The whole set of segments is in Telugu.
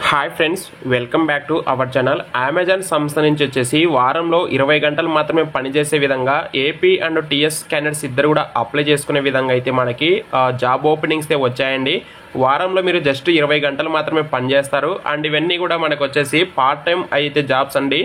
Hi friends, welcome back to our channel. Amazon సంస్థ నుంచి వచ్చేసి వారంలో 20 గంటలు మాత్రమే పనిచేసే విధంగా ఏపీ అండ్ టీఎస్ క్యాండిడేట్స్ ఇద్దరు కూడా అప్లై చేసుకునే విధంగా అయితే మనకి జాబ్ ఓపెనింగ్స్ వచ్చాయండి. వారంలో మీరు జస్ట్ 20 గంటలు మాత్రమే పనిచేస్తారు. అండ్ ఇవన్నీ కూడా మనకు వచ్చేసి పార్ట్ టైం అయితే జాబ్స్ అండి.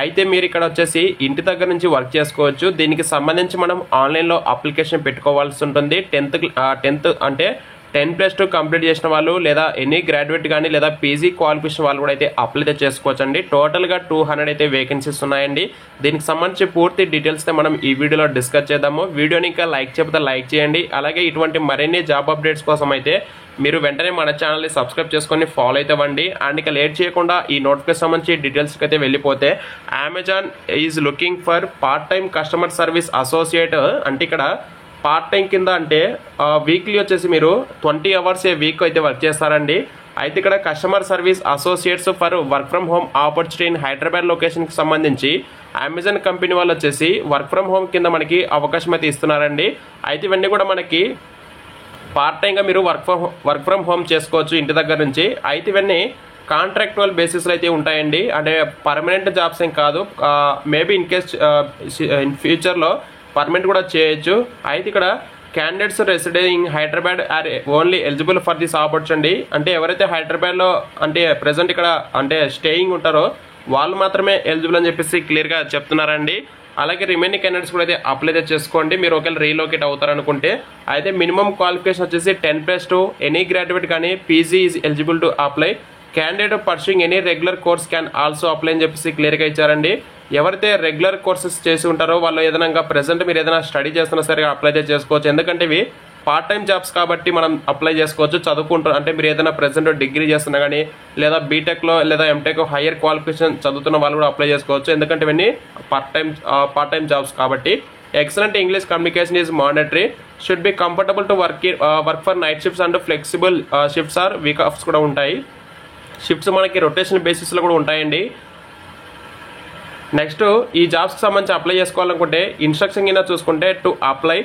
అయితే మీరు ఇక్కడ వచ్చేసి ఇంటి దగ్గర నుంచి వర్క్ చేసుకోవచ్చు. దీనికి సంబంధించి మనం ఆన్లైన్లో అప్లికేషన్ పెట్టుకోవాల్సి ఉంటుంది. 10th అంటే 10+2 కంప్లీట్ చేసిన వాళ్ళు లేదా ఎనీ గ్రాడ్యుయేట్ కానీ లేదా పీజీ క్వాలిఫికేషన్ వాళ్ళు కూడా అయితే అప్లై చేసుకోవచ్చు అండి. టోటల్గా 200 అయితే వేకెన్సీస్ ఉన్నాయండి. దీనికి సంబంధించి పూర్తి డీటెయిల్స్ మనం ఈ వీడియోలో డిస్కస్ చేద్దాము. వీడియోని ఇంకా లైక్ చేయకపోతే లైక్ చేయండి. అలాగే ఇటువంటి మరిన్ని జాబ్ అప్డేట్స్ కోసం అయితే మీరు వెంటనే మన ఛానల్ని సబ్స్క్రైబ్ చేసుకొని ఫాలో అయితే అవ్వండి. అండ్ ఇక లేట్ చేయకుండా ఈ నోటిఫికేషన్ సంబంధించి డీటెయిల్స్కి అయితే వెళ్ళిపోతే, Amazon is looking for part time customer service associate. అంటే ఇక్కడ పార్ట్ టైం కింద అంటే వీక్లీ వచ్చేసి మీరు 20 అవర్స్ ఏ వీక్ అయితే వర్క్ చేస్తారండి. అయితే ఇక్కడ customer service associates for work from home opportunity in Hyderabad లొకేషన్కి సంబంధించి అమెజాన్ కంపెనీ వాళ్ళు వచ్చేసి వర్క్ ఫ్రమ్ హోమ్ కింద మనకి అవకాశం అయితే ఇస్తున్నారండి. అయితే ఇవన్నీ కూడా మనకి పార్ట్ టైంగా మీరు వర్క్ ఫ్రమ్ హోమ్ చేసుకోవచ్చు ఇంటి దగ్గర నుంచి. అయితే ఇవన్నీ కాంట్రాక్చువల్ బేసిస్లో అయితే ఉంటాయండి. అంటే పర్మనెంట్ జాబ్స్ ఏం కాదు. మేబీ ఇన్ కేస్ ఇన్ ఫ్యూచర్లో పర్మనెంట్ కూడా చేయొచ్చు. అయితే ఇక్కడ candidates residing Hyderabad are only eligible for this opportunity. అంటే ఎవరైతే హైదరాబాద్లో అంటే ప్రెసెంట్ ఇక్కడ అంటే స్టేయింగ్ ఉంటారో వాళ్ళు మాత్రమే ఎలిజిబుల్ అని చెప్పేసి క్లియర్గా చెప్తున్నారండి. అలాగే రిమైనింగ్ క్యాండిడేట్స్ కూడా అయితే అప్లై చేసుకోండి మీరు ఒకవేళ రీలోకేట్ అవుతారనుకుంటే. అయితే మినిమం క్వాలిఫికేషన్ వచ్చేసి 10+2 ఎనీ గ్రాడ్యుయేట్ కానీ PG is eligible to apply. Candidate pursuing any regular course can also apply అని చెప్పేసి క్లియర్గా ఇచ్చారండి. ఎవరైతే రెగ్యులర్ కోర్సెస్ చేసి ఉంటారో వాళ్ళు ఏదైనా ప్రెసెంట్ మీరు ఏదైనా స్టడీ చేస్తున్నా సరే అప్లై చేసుకోవచ్చు. ఎందుకంటే ఇవి పార్ట్ టైం జాబ్స్ కాబట్టి మనం అప్లై చేసుకోవచ్చు. చదువుకుంటారు అంటే మీరు ఏదైనా ప్రెసెంట్ డిగ్రీ చేస్తున్నా కానీ లేదా బీటెక్లో లేదా ఎంటెక్ హైయర్ క్వాలిఫికేషన్ చదువుతున్న వాళ్ళు కూడా అప్లై చేసుకోవచ్చు. ఎందుకంటే ఇవన్నీ పార్ట్ టైం జాబ్స్ కాబట్టి. Excellent English communication is mandatory. Should be comfortable to work for night shifts and flexible shifts or week offs కూడా ఉంటాయి. షిఫ్ట్స్ మనకి రొటేషన్ బేసిస్లో కూడా ఉంటాయండి. నెక్స్ట్ ఈ జాబ్స్కి సంబంధించి అప్లై చేసుకోవాలనుకుంటే ఇన్స్ట్రక్షన్ కింద చూసుకుంటే to apply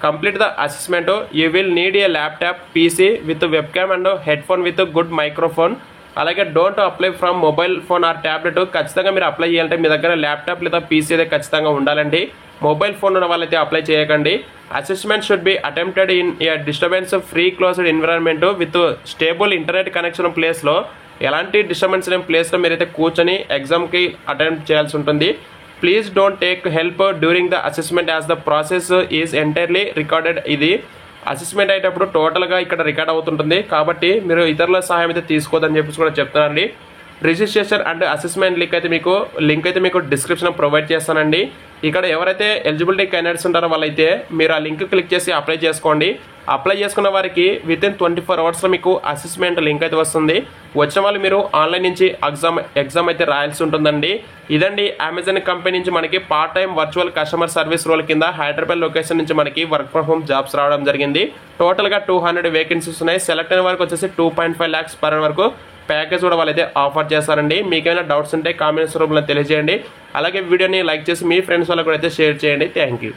complete the assessment you will need a laptop PC with webcam and headphone with good microphone. అలాగే don't apply from mobile phone or tablet. ఖచ్చితంగా మీరు అప్లై చేయాలంటే మీ దగ్గర ల్యాప్టాప్ లేదా పీసీ అయితే ఖచ్చితంగా ఉండాలండి. మొబైల్ ఫోన్ ఉన్న వాళ్ళైతే అప్లై చేయకండి. Assessment should be attempted in a disturbance free closed environment with stable internet connection ప్లేస్లో. ఎలాంటి డిస్టర్బెన్స్ లేని ప్లేస్లో మీరైతే కూర్చొని ఎగ్జామ్కి అటెంప్ట్ చేయాల్సి ఉంటుంది. Please don't take help during the assessment as the process is entirely recorded. ఇది అసెస్మెంట్ అయ్యేటప్పుడు టోటల్గా ఇక్కడ రికార్డ్ అవుతుంటుంది కాబట్టి మీరు ఇతరుల సహాయం అయితే తీసుకోవద్దని చెప్పేసి కూడా చెప్తున్నానండి. రిజిస్ట్రేషన్ అండ్ అసెస్మెంట్ లింక్ అయితే మీకు డిస్క్రిప్షన్ ప్రొవైడ్ చేస్తానండి. ఇక్కడ ఎవరైతే ఎలిజిబిలిటీ క్యాండిడేట్స్ ఉంటారో వాళ్ళైతే మీరు ఆ లింక్ క్లిక్ చేసి అప్లై చేసుకోండి. అప్లై చేసుకున్న వారికి వితిన్ 24 అవర్స్లో మీకు అసెస్మెంట్ లింక్ అయితే వస్తుంది. వచ్చిన వాళ్ళు మీరు ఆన్లైన్ నుంచి ఎగ్జామ్ అయితే రాయాల్సి ఉంటుందండి. ఇదండి అమెజాన్ కంపెనీ నుంచి మనకి part time virtual customer service role కింద హైదరాబాద్ లొకేషన్ నుంచి మనకి వర్క్ ఫ్రమ్ హోమ్ జాబ్స్ రావడం జరిగింది. టోటల్గా 200 వేకెన్సీస్ ఉన్నాయి. సెలెక్ట్ అయిన వరకు వచ్చేసి 2.5 lakhs per annum వరకు ప్యాకేజ్ కూడా వాళ్ళైతే ఆఫర్ చేస్తారండి. మీకేమైనా డౌట్స్ ఉంటే కామెంట్స్ రూపంలో తెలియజేయండి. అలాగే వీడియోని లైక్ చేసి మీ ఫ్రెండ్స్ వాళ్ళకు కూడా అయితే షేర్ చేయండి. Thank you.